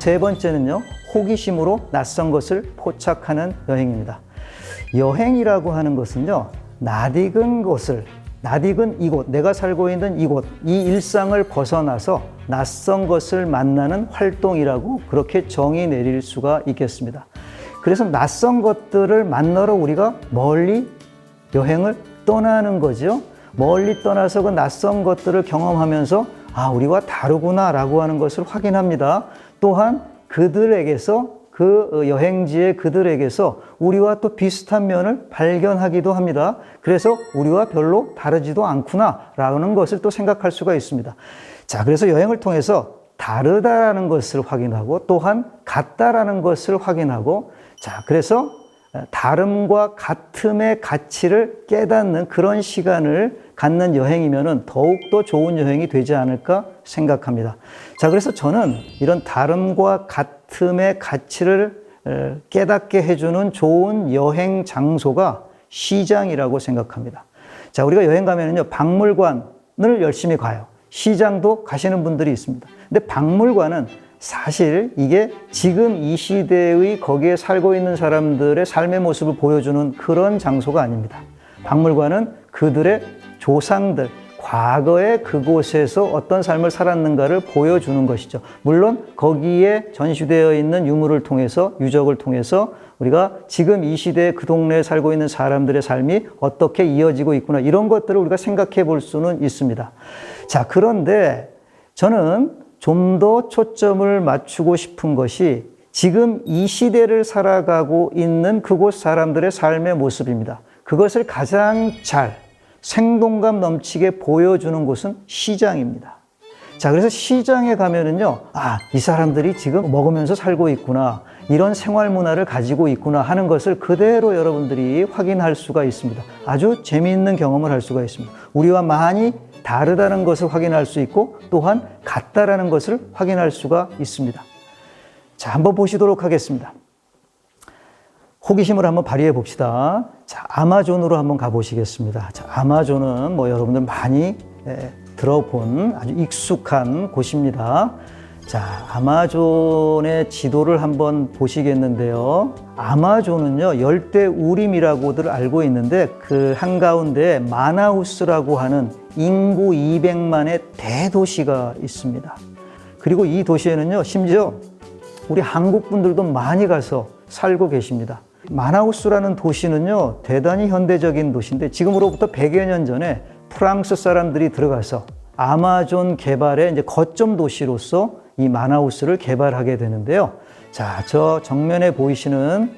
세 번째는요, 호기심으로 낯선 것을 포착하는 여행입니다. 여행이라고 하는 것은요, 낯익은 이곳, 내가 살고 있는 이곳, 이 일상을 벗어나서 낯선 것을 만나는 활동이라고 그렇게 정의 내릴 수가 있겠습니다. 그래서 낯선 것들을 만나러 우리가 멀리 여행을 떠나는 거죠. 멀리 떠나서 그 낯선 것들을 경험하면서 우리와 다르구나 라고 하는 것을 확인합니다. 또한 그들에게서 그 여행지의 그들에게서 우리와 또 비슷한 면을 발견하기도 합니다. 그래서 우리와 별로 다르지도 않구나 라는 것을 또 생각할 수가 있습니다. 자, 그래서 여행을 통해서 다르다라는 것을 확인하고 또한 같다라는 것을 확인하고, 자, 그래서 다름과 같음의 가치를 깨닫는 그런 시간을 갖는 여행이면은 더욱더 좋은 여행이 되지 않을까 생각합니다. 자, 그래서 저는 이런 다름과 같음의 가치를 깨닫게 해주는 좋은 여행 장소가 시장이라고 생각합니다. 자, 우리가 여행 가면은요, 박물관을 열심히 가요. 시장도 가시는 분들이 있습니다. 근데 박물관은 사실 이게 지금 이 시대의 거기에 살고 있는 사람들의 삶의 모습을 보여주는 그런 장소가 아닙니다. 박물관은 그들의 조상들, 과거에 그곳에서 어떤 삶을 살았는가를 보여주는 것이죠. 물론 거기에 전시되어 있는 유물을 통해서, 유적을 통해서 우리가 지금 이 시대에 그 동네에 살고 있는 사람들의 삶이 어떻게 이어지고 있구나, 이런 것들을 우리가 생각해 볼 수는 있습니다. 자, 그런데 저는 좀 더 초점을 맞추고 싶은 것이 지금 이 시대를 살아가고 있는 그곳 사람들의 삶의 모습입니다. 그것을 가장 잘 생동감 넘치게 보여주는 곳은 시장입니다. 자, 그래서 시장에 가면은요, 이 사람들이 지금 먹으면서 살고 있구나, 이런 생활 문화를 가지고 있구나 하는 것을 그대로 여러분들이 확인할 수가 있습니다. 아주 재미있는 경험을 할 수가 있습니다. 우리와 많이 다르다는 것을 확인할 수 있고 또한 같다라는 것을 확인할 수가 있습니다. 자, 한번 보시도록 하겠습니다. 호기심을 한번 발휘해 봅시다. 자, 아마존으로 한번 가보시겠습니다. 자, 아마존은 여러분들 많이 들어본 아주 익숙한 곳입니다. 자, 아마존의 지도를 한번 보시겠는데요. 아마존은요, 열대 우림이라고들 알고 있는데 그 한가운데 마나우스라고 하는 인구 200만의 대도시가 있습니다. 그리고 이 도시에는요, 심지어 우리 한국 분들도 많이 가서 살고 계십니다. 마나우스라는 도시는요, 대단히 현대적인 도시인데 지금으로부터 100여 년 전에 프랑스 사람들이 들어가서 아마존 개발의 이제 거점 도시로서 이 마나우스를 개발하게 되는데요. 자, 저 정면에 보이시는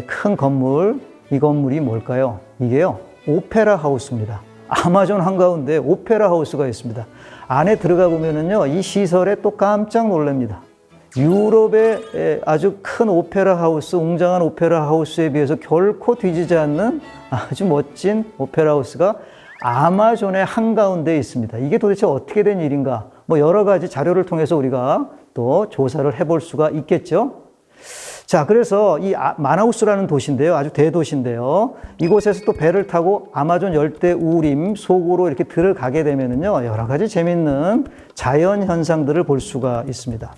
큰 건물, 이 건물이 뭘까요? 이게요, 오페라 하우스입니다. 아마존 한가운데 오페라 하우스가 있습니다. 안에 들어가 보면은요, 이 시설에 또 깜짝 놀랍니다. 유럽의 아주 큰 오페라 하우스, 웅장한 오페라 하우스에 비해서 결코 뒤지지 않는 아주 멋진 오페라 하우스가 아마존의 한가운데에 있습니다. 이게 도대체 어떻게 된 일인가? 여러 가지 자료를 통해서 우리가 또 조사를 해볼 수가 있겠죠. 자, 그래서 이 마나우스라는 도시인데요, 아주 대도시인데요, 이곳에서 또 배를 타고 아마존 열대 우림 속으로 이렇게 들어가게 되면은요, 여러 가지 재밌는 자연 현상들을 볼 수가 있습니다.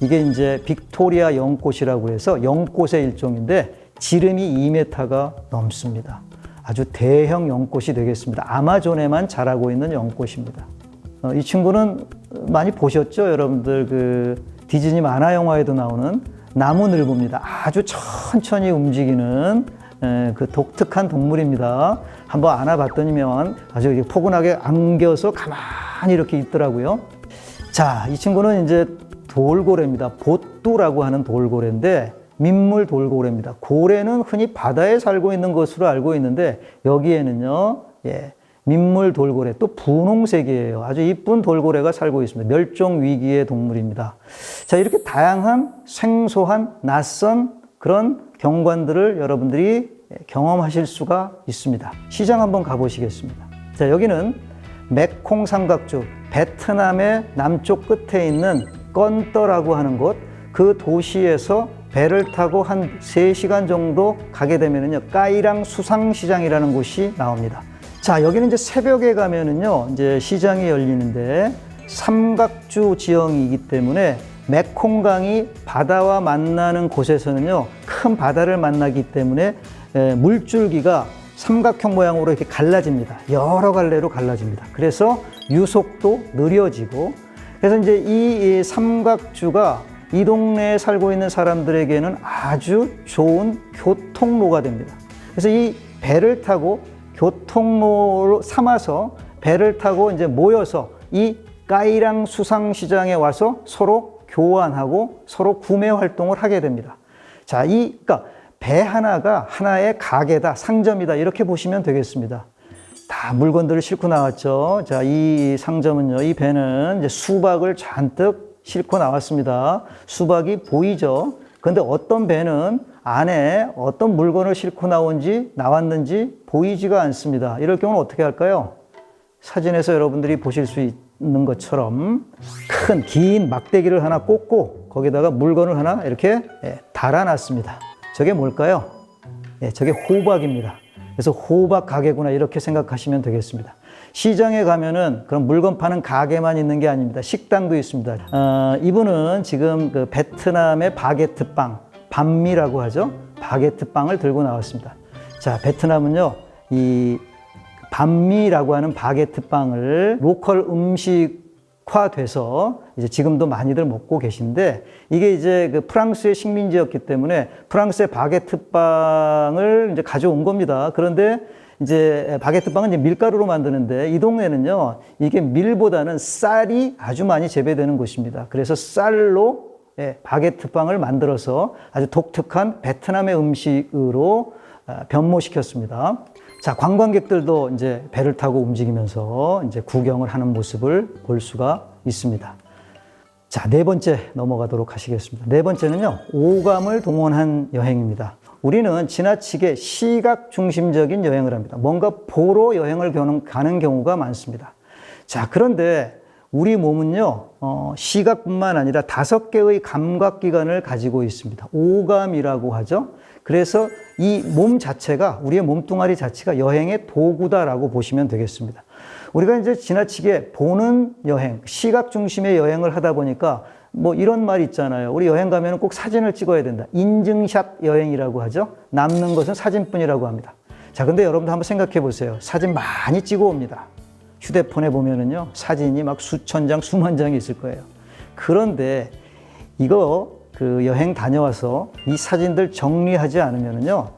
이게 이제 빅토리아 연꽃이라고 해서 연꽃의 일종인데 지름이 2m가 넘습니다. 아주 대형 연꽃이 되겠습니다. 아마존에만 자라고 있는 연꽃입니다. 이 친구는 많이 보셨죠? 여러분들 그 디즈니 만화 영화에도 나오는 나무늘보입니다. 아주 천천히 움직이는 그 독특한 동물입니다. 한번 안아봤더니면 아주 포근하게 안겨서 가만히 이렇게 있더라고요. 자, 이 친구는 이제 돌고래입니다. 보뚜라고 하는 돌고래인데 민물 돌고래입니다. 고래는 흔히 바다에 살고 있는 것으로 알고 있는데 여기에는요, 민물 돌고래, 또 분홍색이에요. 아주 이쁜 돌고래가 살고 있습니다. 멸종 위기의 동물입니다. 자, 이렇게 다양한 생소한 낯선 그런 경관들을 여러분들이 경험하실 수가 있습니다. 시장 한번 가보시겠습니다. 자, 여기는 메콩 삼각주, 베트남의 남쪽 끝에 있는 건떠라고 하는 곳, 그 도시에서 배를 타고 한 3시간 정도 가게 되면은요, 까이랑 수상시장이라는 곳이 나옵니다. 자, 여기는 이제 새벽에 가면은요, 이제 시장이 열리는데 삼각주 지형이기 때문에 메콩강이 바다와 만나는 곳에서는요, 큰 바다를 만나기 때문에 물줄기가 삼각형 모양으로 이렇게 갈라집니다. 여러 갈래로 갈라집니다. 그래서 유속도 느려지고, 그래서 이제 이 삼각주가 이 동네에 살고 있는 사람들에게는 아주 좋은 교통로가 됩니다. 그래서 이 배를 타고 교통로로 삼아서 배를 타고 이제 모여서 이 까이랑 수상시장에 와서 서로 교환하고 서로 구매 활동을 하게 됩니다. 자, 그러니까 배 하나가 하나의 가게다, 상점이다, 이렇게 보시면 되겠습니다. 다 물건들을 싣고 나왔죠. 자, 이 상점은요, 이 배는 이제 수박을 잔뜩 싣고 나왔습니다. 수박이 보이죠? 근데 어떤 배는 안에 어떤 물건을 싣고 나왔는지 보이지가 않습니다. 이럴 경우는 어떻게 할까요? 사진에서 여러분들이 보실 수 있는 것처럼 큰 긴 막대기를 하나 꽂고 거기다가 물건을 하나 이렇게 달아놨습니다. 저게 뭘까요? 저게 호박입니다. 그래서 호박 가게구나, 이렇게 생각하시면 되겠습니다. 시장에 가면은 그런 물건 파는 가게만 있는 게 아닙니다. 식당도 있습니다. 이분은 지금 그 베트남의 바게트 빵, 반미라고 하죠. 바게트 빵을 들고 나왔습니다. 자, 베트남은요, 이 반미라고 하는 바게트 빵을 로컬 음식화돼서 이제 지금도 많이들 먹고 계신데, 이게 이제 그 프랑스의 식민지였기 때문에 프랑스의 바게트 빵을 이제 가져온 겁니다. 그런데 이제 바게트 빵은 이제 밀가루로 만드는데, 이 동네는요, 이게 밀보다는 쌀이 아주 많이 재배되는 곳입니다. 그래서 쌀로 바게트 빵을 만들어서 아주 독특한 베트남의 음식으로 변모시켰습니다. 자, 관광객들도 이제 배를 타고 움직이면서 이제 구경을 하는 모습을 볼 수가 있습니다. 자, 네 번째 넘어가도록 하시겠습니다. 네 번째는요, 오감을 동원한 여행입니다. 우리는 지나치게 시각 중심적인 여행을 합니다. 뭔가 보러 여행을 가는 경우가 많습니다. 자, 그런데 우리 몸은요, 시각뿐만 아니라 5개의 감각기관을 가지고 있습니다. 오감이라고 하죠. 그래서 이 몸 자체가, 우리의 몸뚱아리 자체가 여행의 도구다라고 보시면 되겠습니다. 우리가 이제 지나치게 보는 여행, 시각 중심의 여행을 하다 보니까 뭐 이런 말 있잖아요. 우리 여행 가면 꼭 사진을 찍어야 된다. 인증샷 여행이라고 하죠. 남는 것은 사진뿐이라고 합니다. 자, 근데 여러분도 한번 생각해 보세요. 사진 많이 찍어 옵니다. 휴대폰에 보면은요, 사진이 막 수천 장, 수만 장이 있을 거예요. 그런데 이거 그 여행 다녀와서 이 사진들 정리하지 않으면은요,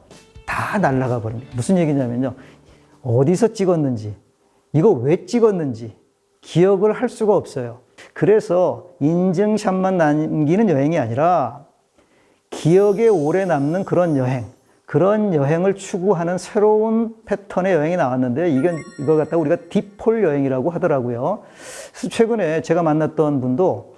다 날아가 버립니다. 무슨 얘기냐면요, 어디서 찍었는지, 이거 왜 찍었는지 기억을 할 수가 없어요. 그래서 인증샷만 남기는 여행이 아니라 기억에 오래 남는 그런 여행을 추구하는 새로운 패턴의 여행이 나왔는데, 이거 갖다가 우리가 딥폴 여행이라고 하더라고요. 그래서 최근에 제가 만났던 분도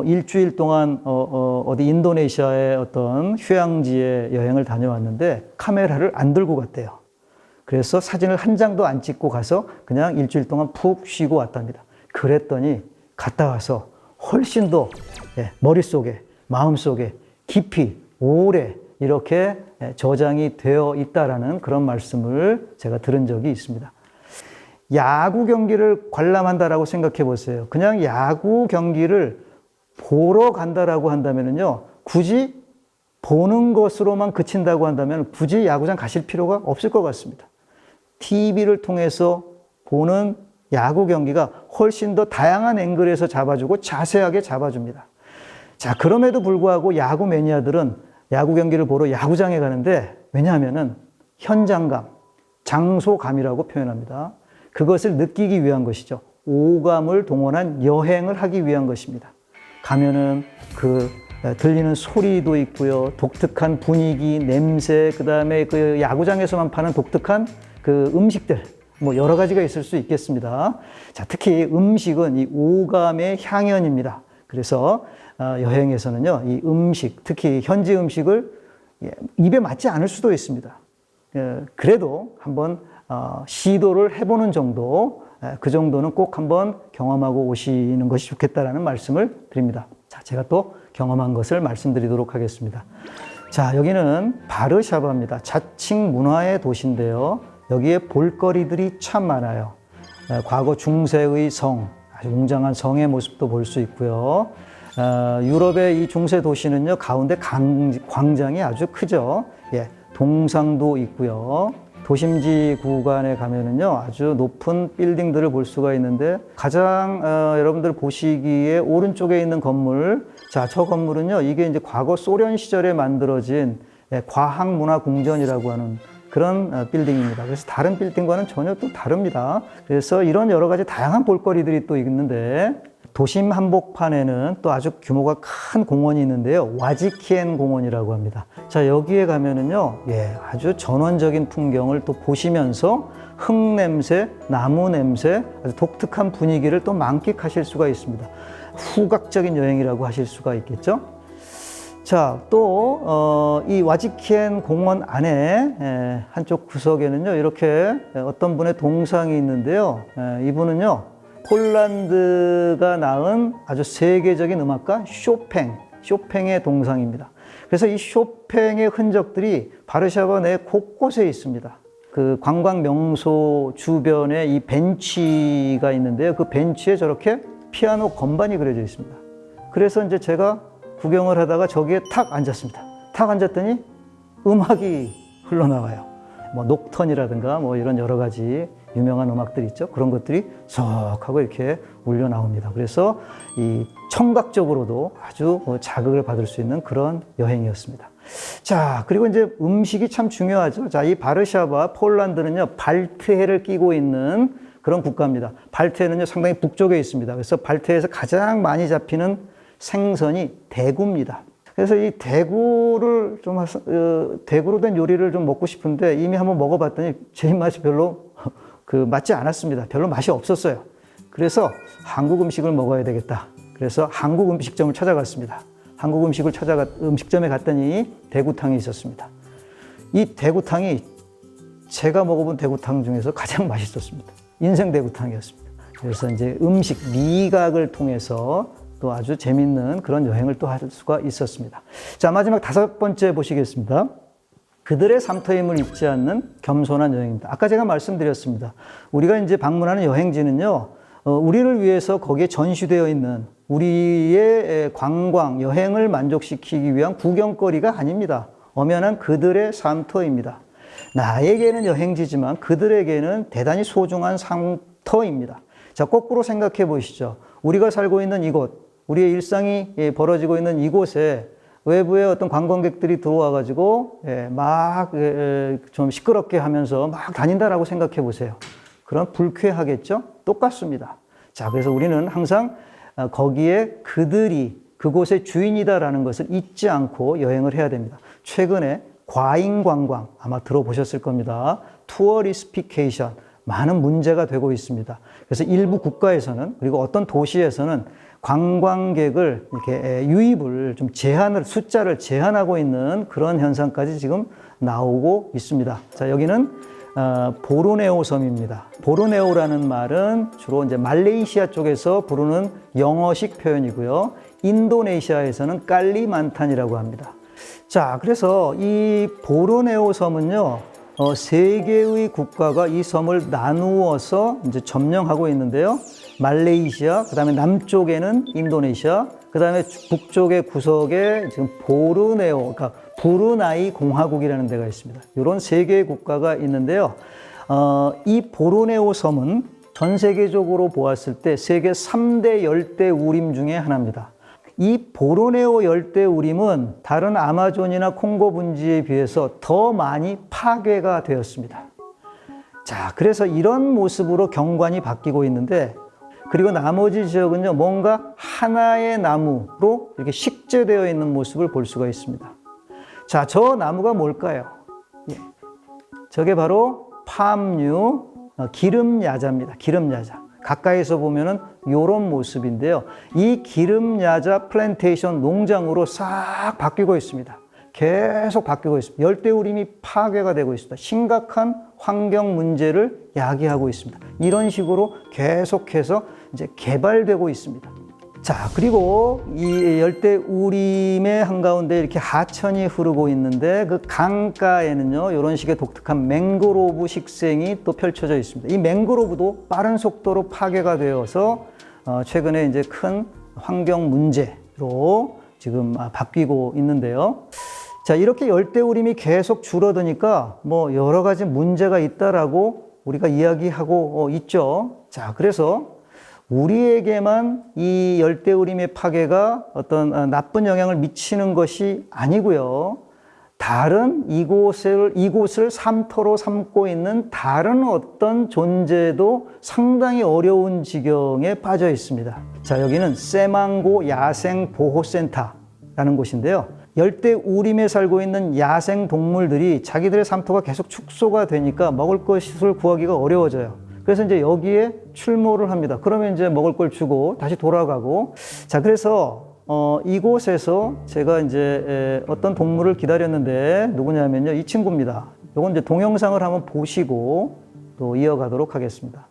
일주일 동안 어디 인도네시아의 어떤 휴양지에 여행을 다녀왔는데 카메라를 안 들고 갔대요. 그래서 사진을 한 장도 안 찍고 가서 그냥 일주일 동안 푹 쉬고 왔답니다. 그랬더니 갔다 와서 훨씬 더 머릿속에, 마음속에 깊이 오래 이렇게 저장이 되어 있다라는 그런 말씀을 제가 들은 적이 있습니다. 야구 경기를 관람한다라고 생각해 보세요. 그냥 야구 경기를 보러 간다라고 한다면요, 굳이 보는 것으로만 그친다고 한다면 굳이 야구장 가실 필요가 없을 것 같습니다. TV를 통해서 보는 야구 경기가 훨씬 더 다양한 앵글에서 잡아주고 자세하게 잡아줍니다. 자, 그럼에도 불구하고 야구 매니아들은 야구 경기를 보러 야구장에 가는데, 왜냐하면은 현장감, 장소감이라고 표현합니다. 그것을 느끼기 위한 것이죠. 오감을 동원한 여행을 하기 위한 것입니다. 가면은 들리는 소리도 있고요. 독특한 분위기, 냄새, 그 다음에 그 야구장에서만 파는 독특한 그 음식들, 뭐 여러 가지가 있을 수 있겠습니다. 자, 특히 음식은 이 오감의 향연입니다. 그래서 여행에서는요, 이 음식, 특히 현지 음식을 입에 맞지 않을 수도 있습니다. 그래도 한번 시도를 해보는 정도, 그 정도는 꼭 한번 경험하고 오시는 것이 좋겠다라는 말씀을 드립니다. 자, 제가 또 경험한 것을 말씀드리도록 하겠습니다. 자, 여기는 바르샤바입니다. 자칭 문화의 도시인데요. 여기에 볼거리들이 참 많아요. 과거 중세의 성, 아주 웅장한 성의 모습도 볼 수 있고요. 유럽의 이 중세 도시는요, 가운데 광장이 아주 크죠. 예, 동상도 있고요. 도심지 구간에 가면은요, 아주 높은 빌딩들을 볼 수가 있는데, 가장 여러분들 보시기에 오른쪽에 있는 건물, 자, 저 건물은요, 이게 이제 과거 소련 시절에 만들어진 과학문화궁전이라고 하는 그런 빌딩입니다. 그래서 다른 빌딩과는 전혀 또 다릅니다. 그래서 이런 여러 가지 다양한 볼거리들이 또 있는데, 도심 한복판에는 또 아주 규모가 큰 공원이 있는데요. 와지키엔 공원이라고 합니다. 자, 여기에 가면은요, 예, 아주 전원적인 풍경을 또 보시면서 흙 냄새, 나무 냄새, 아주 독특한 분위기를 또 만끽하실 수가 있습니다. 후각적인 여행이라고 하실 수가 있겠죠. 자, 또, 이 와지키엔 공원 안에 한쪽 구석에는요, 이렇게 어떤 분의 동상이 있는데요. 이분은요, 폴란드가 낳은 아주 세계적인 음악가 쇼팽의 동상입니다. 그래서 이 쇼팽의 흔적들이 바르샤바 내 곳곳에 있습니다. 그 관광 명소 주변에 이 벤치가 있는데요. 그 벤치에 저렇게 피아노 건반이 그려져 있습니다. 그래서 이제 제가 구경을 하다가 저기에 탁 앉았습니다. 탁 앉았더니 음악이 흘러나와요. 뭐 녹턴이라든가 뭐 이런 여러 가지 유명한 음악들 있죠. 그런 것들이 쏙 하고 이렇게 울려 나옵니다. 그래서 이 청각적으로도 아주 자극을 받을 수 있는 그런 여행이었습니다. 자, 그리고 이제 음식이 참 중요하죠. 자, 이 바르샤바 폴란드는요, 발트해를 끼고 있는 그런 국가입니다. 발트해는요, 상당히 북쪽에 있습니다. 그래서 발트해에서 가장 많이 잡히는 생선이 대구입니다. 그래서 이 대구를 좀, 대구로 된 요리를 좀 먹고 싶은데 이미 한번 먹어봤더니 제 입맛이 별로 맞지 않았습니다. 별로 맛이 없었어요. 그래서 한국 음식을 먹어야 되겠다. 그래서 한국 음식점을 찾아갔습니다. 한국 음식점에 갔더니 대구탕이 있었습니다. 이 대구탕이 제가 먹어본 대구탕 중에서 가장 맛있었습니다. 인생 대구탕이었습니다. 그래서 이제 음식, 미각을 통해서 또 아주 재밌는 그런 여행을 또 할 수가 있었습니다. 자, 마지막 5번째 보시겠습니다. 그들의 삶터임을 잊지 않는 겸손한 여행입니다. 아까 제가 말씀드렸습니다. 우리가 이제 방문하는 여행지는요, 우리를 위해서 거기에 전시되어 있는 우리의 관광, 여행을 만족시키기 위한 구경거리가 아닙니다. 엄연한 그들의 삶터입니다. 나에게는 여행지지만 그들에게는 대단히 소중한 삶터입니다. 자, 거꾸로 생각해 보시죠. 우리가 살고 있는 이곳, 우리의 일상이 벌어지고 있는 이곳에 외부의 어떤 관광객들이 들어와가지고 막 좀 시끄럽게 하면서 막 다닌다라고 생각해 보세요. 그럼 불쾌하겠죠? 똑같습니다. 자, 그래서 우리는 항상 거기에 그들이 그곳의 주인이다라는 것을 잊지 않고 여행을 해야 됩니다. 최근에 과잉 관광 아마 들어보셨을 겁니다. 투어리스피케이션 많은 문제가 되고 있습니다. 그래서 일부 국가에서는 그리고 어떤 도시에서는 관광객을 이렇게 유입을 좀 숫자를 제한하고 있는 그런 현상까지 지금 나오고 있습니다. 자, 여기는 보르네오 섬입니다. 보르네오라는 말은 주로 이제 말레이시아 쪽에서 부르는 영어식 표현이고요. 인도네시아에서는 깔리만탄이라고 합니다. 자, 그래서 이 보르네오 섬은요, 3개의 국가가 이 섬을 나누어서 이제 점령하고 있는데요. 말레이시아, 그 다음에 남쪽에는 인도네시아, 그 다음에 북쪽의 구석에 지금 보르네오, 그러니까 브루나이 공화국이라는 데가 있습니다. 이런 3개의 국가가 있는데요. 이 보르네오 섬은 전 세계적으로 보았을 때 세계 3대 열대우림 중에 하나입니다. 이 보르네오 열대우림은 다른 아마존이나 콩고 분지에 비해서 더 많이 파괴가 되었습니다. 자, 그래서 이런 모습으로 경관이 바뀌고 있는데, 그리고 나머지 지역은요, 뭔가 하나의 나무로 이렇게 식재되어 있는 모습을 볼 수가 있습니다. 자, 저 나무가 뭘까요? 예. 저게 바로 팜류 기름야자입니다. 기름야자. 가까이서 보면은 이런 모습인데요. 이 기름야자 플랜테이션 농장으로 싹 바뀌고 있습니다. 계속 바뀌고 있습니다. 열대우림이 파괴가 되고 있습니다. 심각한 환경 문제를 야기하고 있습니다. 이런 식으로 계속해서 이제 개발되고 있습니다. 자, 그리고 이 열대우림의 한가운데 이렇게 하천이 흐르고 있는데 그 강가에는요, 이런 식의 독특한 맹그로브 식생이 또 펼쳐져 있습니다. 이 맹그로브도 빠른 속도로 파괴가 되어서 최근에 이제 큰 환경 문제, 우림으로 지금 바뀌고 있는데요. 자, 이렇게 열대우림이 계속 줄어드니까 뭐 여러 가지 문제가 있다라고 우리가 이야기하고 있죠. 자, 그래서 우리에게만 이 열대우림의 파괴가 어떤 나쁜 영향을 미치는 것이 아니고요. 다른 이곳을 삼터로 삼고 있는 다른 어떤 존재도 상당히 어려운 지경에 빠져 있습니다. 자, 여기는 세망고 야생보호센터라는 곳인데요. 열대우림에 살고 있는 야생 동물들이 자기들의 삼터가 계속 축소가 되니까 먹을 것을 구하기가 어려워져요. 그래서 이제 여기에 출몰을 합니다. 그러면 이제 먹을 걸 주고 다시 돌아가고. 자, 그래서 이곳에서 제가 이제 어떤 동물을 기다렸는데 누구냐면요, 이 친구입니다. 이건 이제 동영상을 한번 보시고 또 이어가도록 하겠습니다.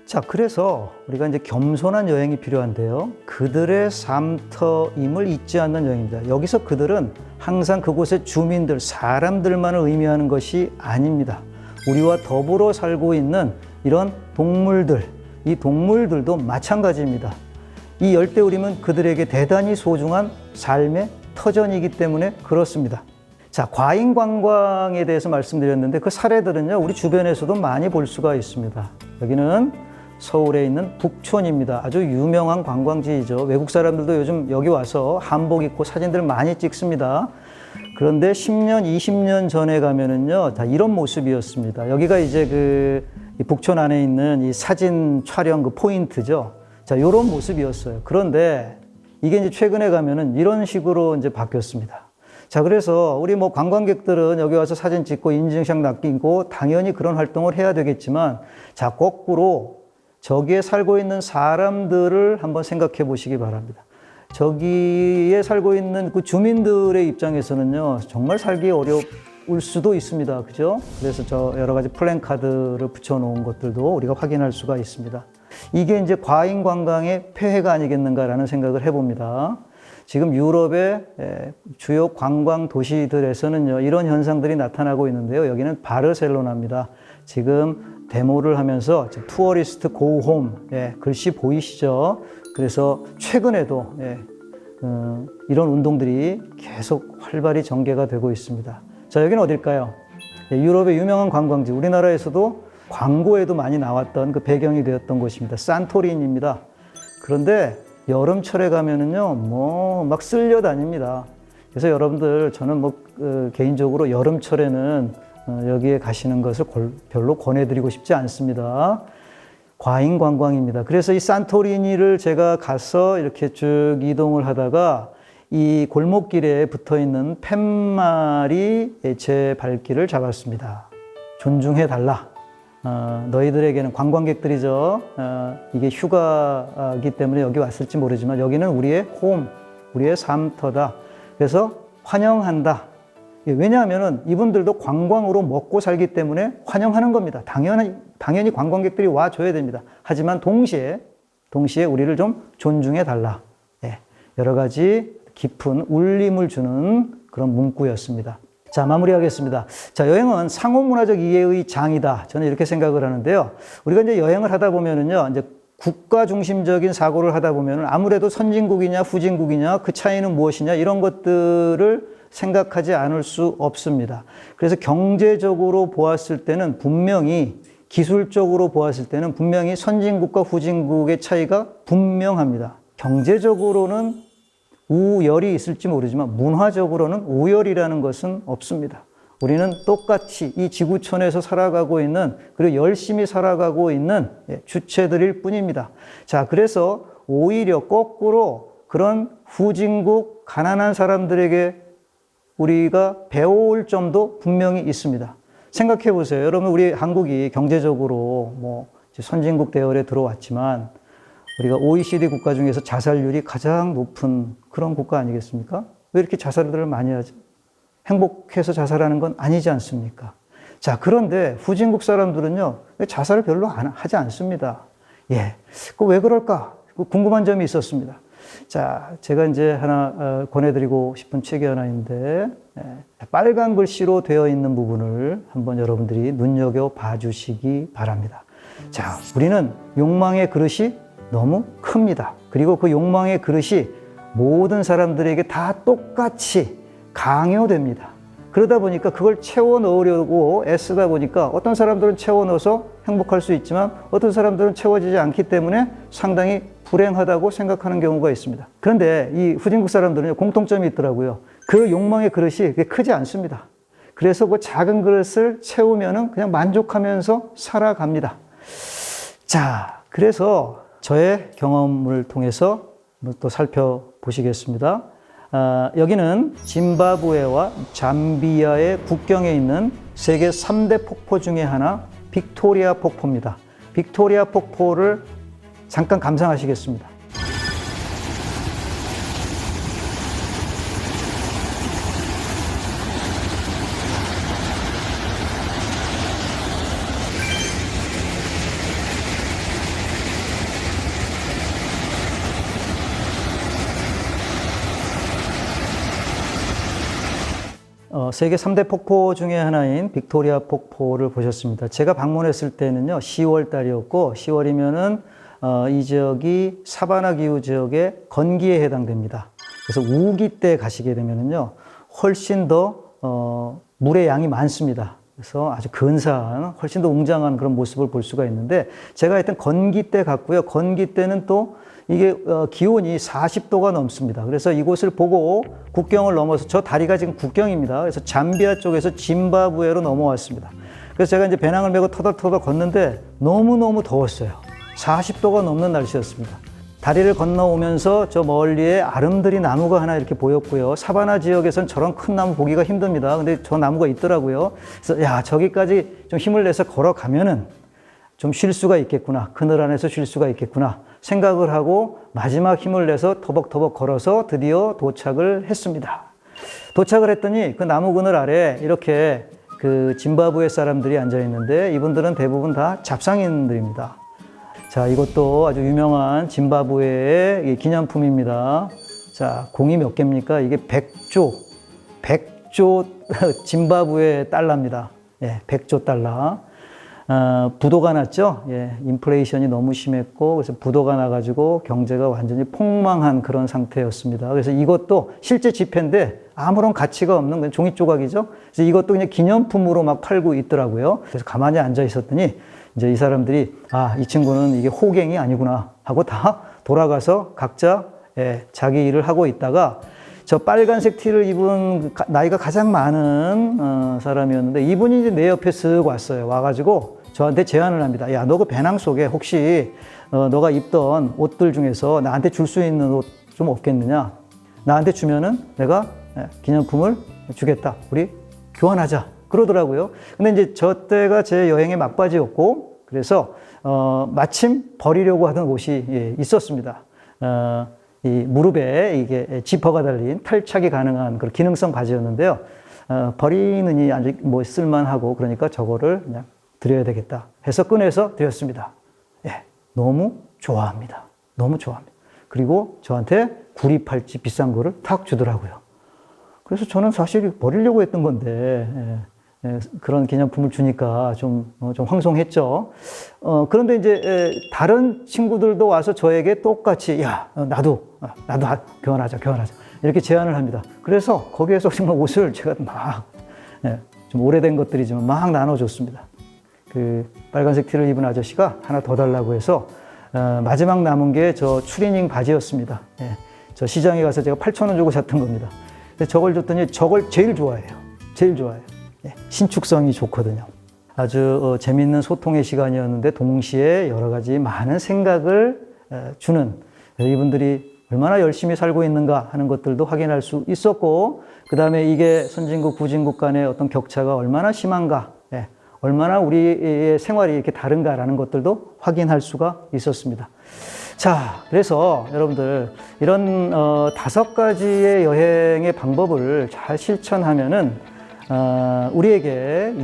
자, 그래서 우리가 이제 겸손한 여행이 필요한데요. 그들의 삶터임을 잊지 않는 여행입니다. 여기서 그들은 항상 그곳의 주민들, 사람들만을 의미하는 것이 아닙니다. 우리와 더불어 살고 있는 이런 동물들, 이 동물들도 마찬가지입니다. 이 열대우림은 그들에게 대단히 소중한 삶의 터전이기 때문에 그렇습니다. 자, 과잉 관광에 대해서 말씀드렸는데 그 사례들은요, 우리 주변에서도 많이 볼 수가 있습니다. 여기는 서울에 있는 북촌입니다. 아주 유명한 관광지이죠. 외국 사람들도 요즘 여기 와서 한복 입고 사진들 많이 찍습니다. 그런데 10년, 20년 전에 가면은요, 다 이런 모습이었습니다. 여기가 이제 이 북촌 안에 있는 이 사진 촬영 그 포인트죠. 자, 요런 모습이었어요. 그런데 이게 이제 최근에 가면은 이런 식으로 이제 바뀌었습니다. 자, 그래서 우리 뭐 관광객들은 여기 와서 사진 찍고 인증샷 남기고 당연히 그런 활동을 해야 되겠지만, 자, 거꾸로 저기에 살고 있는 사람들을 한번 생각해 보시기 바랍니다. 저기에 살고 있는 그 주민들의 입장에서는요, 정말 살기 어려울 수도 있습니다. 그죠? 그래서 저 여러 가지 플랜카드를 붙여놓은 것들도 우리가 확인할 수가 있습니다. 이게 이제 과잉 관광의 폐해가 아니겠는가라는 생각을 해봅니다. 지금 유럽의 주요 관광 도시들에서는요, 이런 현상들이 나타나고 있는데요. 여기는 바르셀로나입니다. 지금 데모를 하면서 투어리스트 고 홈, 글씨 보이시죠? 그래서 최근에도 이런 운동들이 계속 활발히 전개가 되고 있습니다. 자, 여기는 어딜까요? 유럽의 유명한 관광지, 우리나라에서도 광고에도 많이 나왔던 그 배경이 되었던 곳입니다. 산토리니입니다. 그런데 여름철에 가면은요, 뭐 막 쓸려 다닙니다. 그래서 여러분들, 저는 뭐 개인적으로 여름철에는 여기에 가시는 것을 별로 권해드리고 싶지 않습니다. 과잉 관광입니다. 그래서 이 산토리니를 제가 가서 이렇게 쭉 이동을 하다가 이 골목길에 붙어 있는 팻말이 제 발길을 잡았습니다. 존중해 달라. 너희들에게는 관광객들이죠. 이게 휴가이기 때문에 여기 왔을지 모르지만 여기는 우리의 홈, 우리의 삶터다. 그래서 환영한다. 왜냐하면 이분들도 관광으로 먹고 살기 때문에 환영하는 겁니다. 당연히 관광객들이 와줘야 됩니다. 하지만 동시에 우리를 좀 존중해 달라. 여러 가지 깊은 울림을 주는 그런 문구였습니다. 자, 마무리하겠습니다. 자, 여행은 상호문화적 이해의 장이다. 저는 이렇게 생각을 하는데요. 우리가 이제 여행을 하다 보면은요, 이제 국가 중심적인 사고를 하다 보면은 아무래도 선진국이냐 후진국이냐 그 차이는 무엇이냐 이런 것들을 생각하지 않을 수 없습니다. 그래서 경제적으로 보았을 때는 분명히, 기술적으로 보았을 때는 분명히 선진국과 후진국의 차이가 분명합니다. 경제적으로는 우열이 있을지 모르지만 문화적으로는 우열이라는 것은 없습니다. 우리는 똑같이 이 지구촌에서 살아가고 있는, 그리고 열심히 살아가고 있는 주체들일 뿐입니다. 자, 그래서 오히려 거꾸로 그런 후진국 가난한 사람들에게 우리가 배워올 점도 분명히 있습니다. 생각해 보세요. 여러분, 우리 한국이 경제적으로 뭐 선진국 대열에 들어왔지만 우리가 OECD 국가 중에서 자살률이 가장 높은 그런 국가 아니겠습니까? 왜 이렇게 자살들을 많이 하죠? 행복해서 자살하는 건 아니지 않습니까? 자, 그런데 후진국 사람들은요, 자살을 별로 하지 않습니다. 그 왜 그럴까? 궁금한 점이 있었습니다. 자, 제가 이제 하나 권해드리고 싶은 책이 하나 있는데, 빨간 글씨로 되어 있는 부분을 한번 여러분들이 눈여겨봐 주시기 바랍니다. 자, 우리는 욕망의 그릇이 너무 큽니다. 그리고 그 욕망의 그릇이 모든 사람들에게 다 똑같이 강요됩니다. 그러다 보니까 그걸 채워 넣으려고 애쓰다 보니까 어떤 사람들은 채워 넣어서 행복할 수 있지만 어떤 사람들은 채워지지 않기 때문에 상당히 불행하다고 생각하는 경우가 있습니다. 그런데 이 후진국 사람들은 공통점이 있더라고요. 그 욕망의 그릇이 크지 않습니다. 그래서 그 작은 그릇을 채우면은 그냥 만족하면서 살아갑니다. 자, 그래서 저의 경험을 통해서 또 살펴보시겠습니다. 여기는 짐바브웨와 잠비아의 국경에 있는 세계 3대 폭포 중에 하나 빅토리아 폭포입니다. 빅토리아 폭포를 잠깐 감상하시겠습니다. 세계 3대 폭포 중에 하나인 빅토리아 폭포를 보셨습니다. 제가 방문했을 때는요, 10월 달이었고, 10월이면은, 이 지역이 사바나 기후 지역의 건기에 해당됩니다. 그래서 우기 때 가시게 되면은요, 훨씬 더, 물의 양이 많습니다. 그래서 아주 근사한, 훨씬 더 웅장한 그런 모습을 볼 수가 있는데, 제가 하여튼 건기 때 갔고요. 건기 때는 또 이게 기온이 40도가 넘습니다. 그래서 이곳을 보고 국경을 넘어서 저 다리가 지금 국경입니다. 그래서 잠비아 쪽에서 짐바브웨로 넘어왔습니다. 그래서 제가 이제 배낭을 메고 터덜터덜 걷는데 너무너무 더웠어요. 40도가 넘는 날씨였습니다. 다리를 건너오면서 저 멀리에 아름드리 나무가 하나 이렇게 보였고요. 사바나 지역에서는 저런 큰 나무 보기가 힘듭니다. 근데 저 나무가 있더라고요. 그래서 야, 저기까지 좀 힘을 내서 걸어가면은 좀 쉴 수가 있겠구나. 그늘 안에서 쉴 수가 있겠구나. 생각을 하고 마지막 힘을 내서 터벅터벅 걸어서 드디어 도착을 했습니다. 도착을 했더니 그 나무 그늘 아래 이렇게 그 짐바브웨 사람들이 앉아 있는데 이분들은 대부분 다 잡상인들입니다. 자, 이것도 아주 유명한 짐바브웨의 기념품입니다. 자, 공이 몇 개입니까? 이게 100조 짐바브웨 달러입니다. 예, 100조 달러. 부도가 났죠. 예, 인플레이션이 너무 심했고, 그래서 부도가 나가지고 경제가 완전히 폭망한 그런 상태였습니다. 그래서 이것도 실제 지폐인데 아무런 가치가 없는 그냥 종이 조각이죠. 그래서 이것도 그냥 기념품으로 막 팔고 있더라고요. 그래서 가만히 앉아 있었더니 이제 이 사람들이 이 친구는 이게 호갱이 아니구나 하고 다 돌아가서 각자 자기 일을 하고 있다가 저 빨간색 티를 입은 나이가 가장 많은 사람이었는데 이분이 이제 내 옆에 쓱 왔어요. 와가지고 저한테 제안을 합니다. 야, 너 그 배낭 속에 혹시 너가 입던 옷들 중에서 나한테 줄 수 있는 옷 좀 없겠느냐? 나한테 주면은 내가 기념품을 주겠다. 우리 교환하자. 그러더라고요. 근데 이제 저 때가 제 여행의 막바지였고 그래서 마침 버리려고 하던 옷이 있었습니다. 이 무릎에 이게 지퍼가 달린 탈착이 가능한 그런 기능성 바지였는데요. 버리느니 아주 뭐 쓸만하고 그러니까 저거를 그냥 드려야 되겠다 해서 꺼내서 드렸습니다. 예, 너무 좋아합니다. 너무 좋아합니다. 그리고 저한테 구리팔찌 비싼 거를 탁 주더라고요. 그래서 저는 사실 버리려고 했던 건데 그런 기념품을 주니까 좀 황송했죠. 그런데 이제 다른 친구들도 와서 저에게 똑같이 야, 나도 교환하자 이렇게 제안을 합니다. 그래서 거기에서 정말 옷을 제가 막 좀 오래된 것들이지만 막 나눠줬습니다. 그 빨간색 티를 입은 아저씨가 하나 더 달라고 해서 마지막 남은 게 저 추리닝 바지였습니다. 저 시장에 가서 제가 8,000원 주고 샀던 겁니다. 근데 저걸 줬더니 저걸 제일 좋아해요. 신축성이 좋거든요. 아주 재미있는 소통의 시간이었는데 동시에 여러 가지 많은 생각을 주는 이분들이 얼마나 열심히 살고 있는가 하는 것들도 확인할 수 있었고 그 다음에 이게 선진국, 후진국 간의 어떤 격차가 얼마나 심한가 얼마나 우리의 생활이 이렇게 다른가라는 것들도 확인할 수가 있었습니다. 자, 그래서 여러분들 이런 5가지의 여행의 방법을 잘 실천하면은 우리에게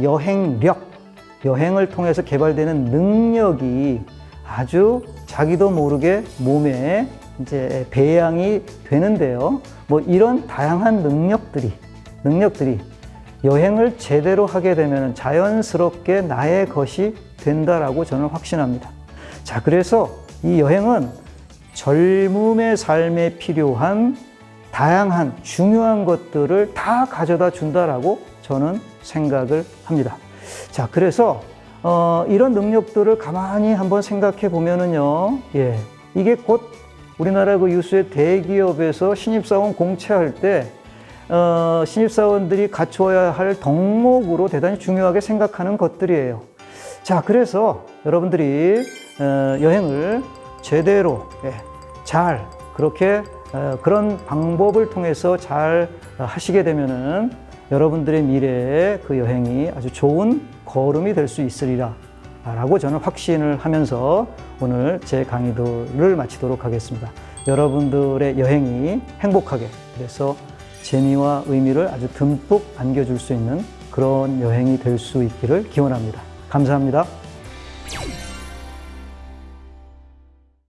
여행을 통해서 개발되는 능력이 아주 자기도 모르게 몸에 이제 배양이 되는데요. 뭐 이런 다양한 능력들이 여행을 제대로 하게 되면 자연스럽게 나의 것이 된다라고 저는 확신합니다. 자, 그래서 이 여행은 젊음의 삶에 필요한 다양한 중요한 것들을 다 가져다 준다라고 저는 생각을 합니다. 자, 그래서 이런 능력들을 가만히 한번 생각해 보면은요, 이게 곧 우리나라 그 유수의 대기업에서 신입사원 공채할 때 신입사원들이 갖추어야 할 덕목으로 대단히 중요하게 생각하는 것들이에요. 자, 그래서 여러분들이 여행을 제대로 잘 그렇게 그런 방법을 통해서 잘 하시게 되면은 여러분들의 미래에 그 여행이 아주 좋은 걸음이 될 수 있으리라 라고 저는 확신을 하면서 오늘 제 강의들을 마치도록 하겠습니다. 여러분들의 여행이 행복하게, 그래서 재미와 의미를 아주 듬뿍 안겨줄 수 있는 그런 여행이 될 수 있기를 기원합니다. 감사합니다.